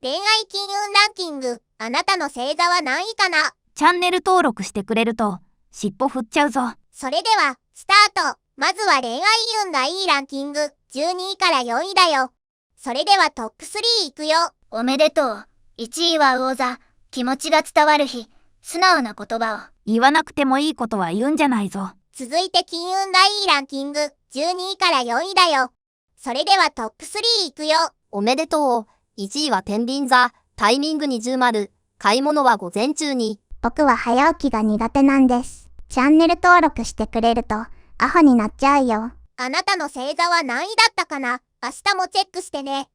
恋愛金運ランキング、あなたの星座は何位かな？チャンネル登録してくれると、尻尾振っちゃうぞ。それでは、スタート。まずは恋愛運がいいランキング、12位から4位だよ。それではトップ3いくよ。おめでとう。1位は魚座。気持ちが伝わる日。素直な言葉を。言わなくてもいいことは言うんじゃないぞ。続いて金運がいいランキング、12位から4位だよ。それではトップ3いくよ。おめでとう。1位は天秤座。タイミング20。買い物は午前中に。僕は早起きが苦手なんです。チャンネル登録してくれると、アホになっちゃうよ。あなたの星座は何位だったかな？明日もチェックしてね。